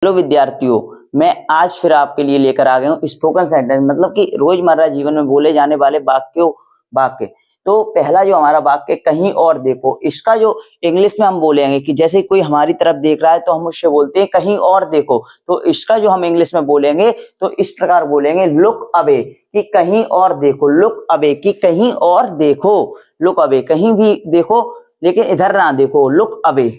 Hello विद्यार्थियों, मैं आज फिर आपके लिए लेकर आ गया हूँ स्पोकन सेंटेंस, मतलब कि रोजमर्रा जीवन में बोले जाने वाले वाक्य। तो पहला जो हमारा वाक्य कहीं और देखो, इसका जो इंग्लिश में हम बोलेंगे कि जैसे कोई हमारी तरफ देख रहा है तो हम उससे बोलते हैं कहीं और देखो। तो इसका जो हम इंग्लिश में बोलेंगे तो इस प्रकार बोलेंगे लुक अवे, कि कहीं और देखो। लुक अवे कि कहीं और देखो। लुक अवे कहीं भी देखो लेकिन इधर ना देखो। Look away.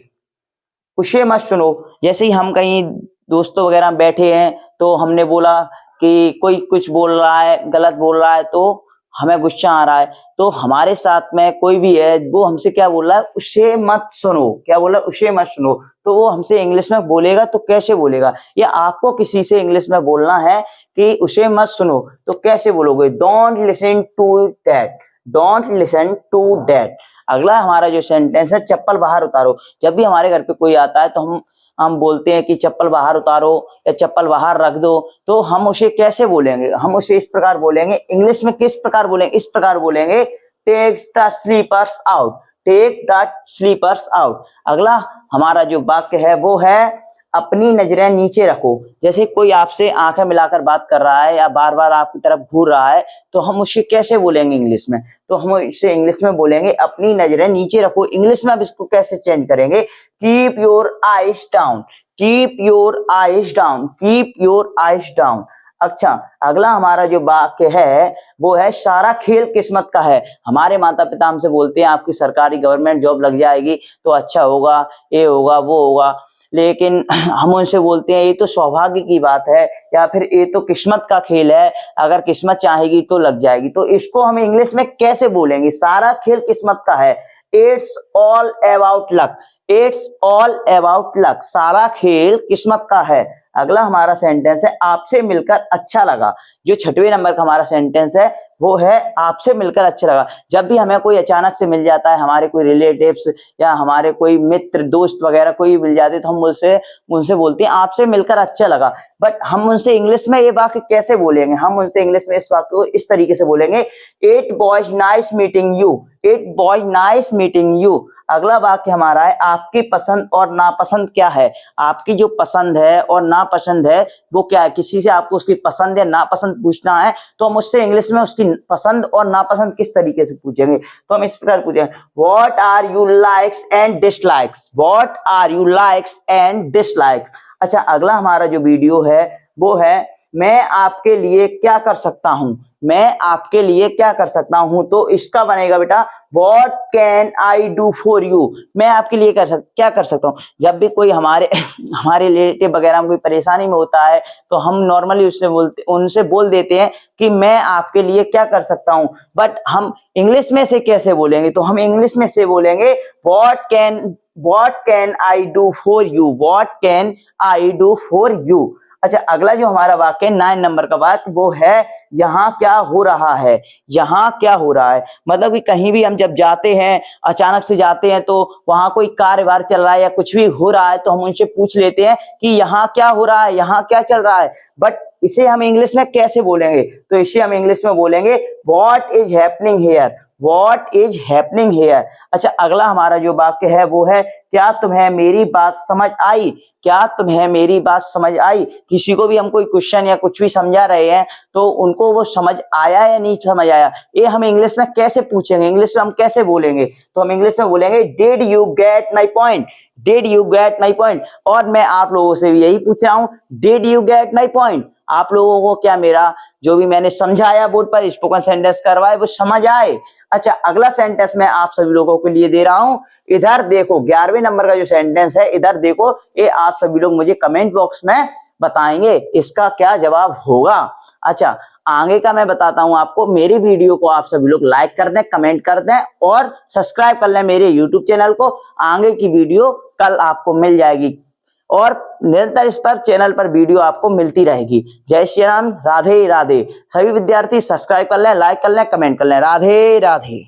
उसे मत सुनो। जैसे ही हम कहीं दोस्तों वगैरह बैठे हैं तो हमने बोला कि कोई कुछ बोल रहा है, गलत बोल रहा है, तो हमें गुस्सा आ रहा है, तो हमारे साथ में कोई भी है वो हमसे क्या बोल रहा है, उसे मत सुनो। क्या बोला? उसे मत सुनो। तो वो हमसे इंग्लिश में बोलेगा तो कैसे बोलेगा? या आपको किसी से इंग्लिश में बोलना है कि उसे मत सुनो तो कैसे बोलोगे? Don't listen to that. Don't listen to that. अगला हमारा जो सेंटेंस है, चप्पल बाहर उतारो। जब भी हमारे घर पे कोई आता है तो हम बोलते हैं कि चप्पल बाहर उतारो या चप्पल बाहर रख दो। तो हम उसे कैसे बोलेंगे? हम उसे इस प्रकार बोलेंगे। इंग्लिश में किस प्रकार बोलेंगे? इस प्रकार बोलेंगे, take the slippers out. Take the slippers out. अगला हमारा जो वाक्य है वो है, अपनी नजरें नीचे रखो। जैसे कोई आपसे आंखें मिलाकर बात कर रहा है या बार बार आपकी तरफ घूर रहा है तो हम उसे कैसे बोलेंगे इंग्लिश में? तो हम इसे इंग्लिश में बोलेंगे, अपनी नजरें नीचे रखो। इंग्लिश में अब इसको कैसे चेंज करेंगे? Keep your eyes down. Keep your eyes down. Keep your eyes down. अच्छा, अगला हमारा जो वाक्य है वो है, सारा खेल किस्मत का है। हमारे माता पिता हमसे बोलते हैं आपकी सरकारी गवर्नमेंट जॉब लग जाएगी तो अच्छा होगा, ये होगा, वो होगा, लेकिन हम उनसे बोलते हैं ये तो सौभाग्य की बात है या फिर ये तो किस्मत का खेल है, अगर किस्मत चाहेगी तो लग जाएगी। तो इसको हम इंग्लिश में कैसे बोलेंगे? सारा खेल किस्मत का है। It's all about luck. It's all about luck. सारा खेल किस्मत का है। अगला हमारा सेंटेंस है, आपसे मिलकर अच्छा लगा। जो 6वें नंबर का हमारा सेंटेंस है वो है, आपसे मिलकर अच्छा लगा। जब भी हमें कोई अचानक से मिल जाता है, हमारे कोई रिलेटिव्स या हमारे कोई मित्र दोस्त वगैरह कोई मिल जाते तो हम उनसे बोलते हैं आपसे मिलकर अच्छा लगा। बट हम उनसे इंग्लिश में ये वाक्य कैसे बोलेंगे? हम उनसे इंग्लिश में इस वाक्य को इस तरीके से बोलेंगे, it was nice meeting you. It was nice meeting you. अगला वाक्य हमारा है, आपकी पसंद और नापसंद क्या है? आपकी जो पसंद है और नापसंद है वो क्या है? किसी से आपको उसकी पसंद या नापसंद पूछना है तो हम उससे इंग्लिश में उसकी पसंद और नापसंद किस तरीके से पूछेंगे? तो हम इस प्रकार पूछेंगे, what are you likes and dislikes. What are you likes and dislikes. अच्छा, अगला हमारा जो वीडियो है वो है, मैं आपके लिए क्या कर सकता हूं। मैं आपके लिए क्या कर सकता हूं। तो इसका बनेगा बेटा, what can I do for you. मैं आपके लिए क्या कर सकता हूं। जब भी कोई हमारे रिलेटिव वगैरह में कोई परेशानी में होता है तो हम नॉर्मली उनसे बोल देते हैं कि मैं आपके लिए क्या कर सकता हूं। बट हम इंग्लिश में से कैसे बोलेंगे? तो हम इंग्लिश में से बोलेंगे, what can I do for you. What can I do for you. अच्छा, अगला जो हमारा वाक्य 9 नंबर का वाक्य वो है, यहाँ क्या हो रहा है। यहाँ क्या हो रहा है मतलब कि कहीं भी हम जब जाते हैं, अचानक से जाते हैं तो वहां कोई कार्यवार चल रहा है या कुछ भी हो रहा है तो हम उनसे पूछ लेते हैं कि यहाँ क्या हो रहा है, यहाँ क्या चल रहा है। बट इसे हम इंग्लिश में कैसे बोलेंगे? तो इसे हम इंग्लिश में बोलेंगे, what is happening here. What is happening here. अच्छा, अगला हमारा जो वाक्य है वो है, क्या तुम्हें मेरी बात समझ आई। क्या तुम्हें मेरी बात समझ आई। किसी को भी हम कोई क्वेश्चन या कुछ भी समझा रहे हैं तो उनको वो समझ आया या नहीं समझ आया, ये हम इंग्लिश में कैसे पूछेंगे? इंग्लिश में हम कैसे बोलेंगे? तो हम इंग्लिश में बोलेंगे, did you get my point. Did you get my point. और मैं आप लोगों से भी यही पूछ रहा हूं, did you get my point. आप लोगों को क्या मेरा जो भी मैंने समझाया बोर्ड पर स्पोकन सेंटेंस करवाए वो समझ आए? अच्छा, अगला सेंटेंस मैं आप सभी लोगों के लिए दे रहा हूं। इधर देखो, 11वें नंबर का जो सेंटेंस है, इधर देखो। ये आप सभी लोग मुझे कमेंट बॉक्स में बताएंगे इसका क्या जवाब होगा। अच्छा, आगे का मैं बताता हूं आपको। मेरी वीडियो को आप सभी लोग लाइक कर दें, कमेंट कर दें और सब्सक्राइब कर लें मेरे यूट्यूब चैनल को। आगे की वीडियो कल आपको मिल जाएगी और निरंतर इस पर चैनल पर वीडियो आपको मिलती रहेगी। जय श्री राम, राधे राधे। सभी विद्यार्थी सब्सक्राइब कर लें, लाइक कर लें, कमेंट कर लें। राधे राधे।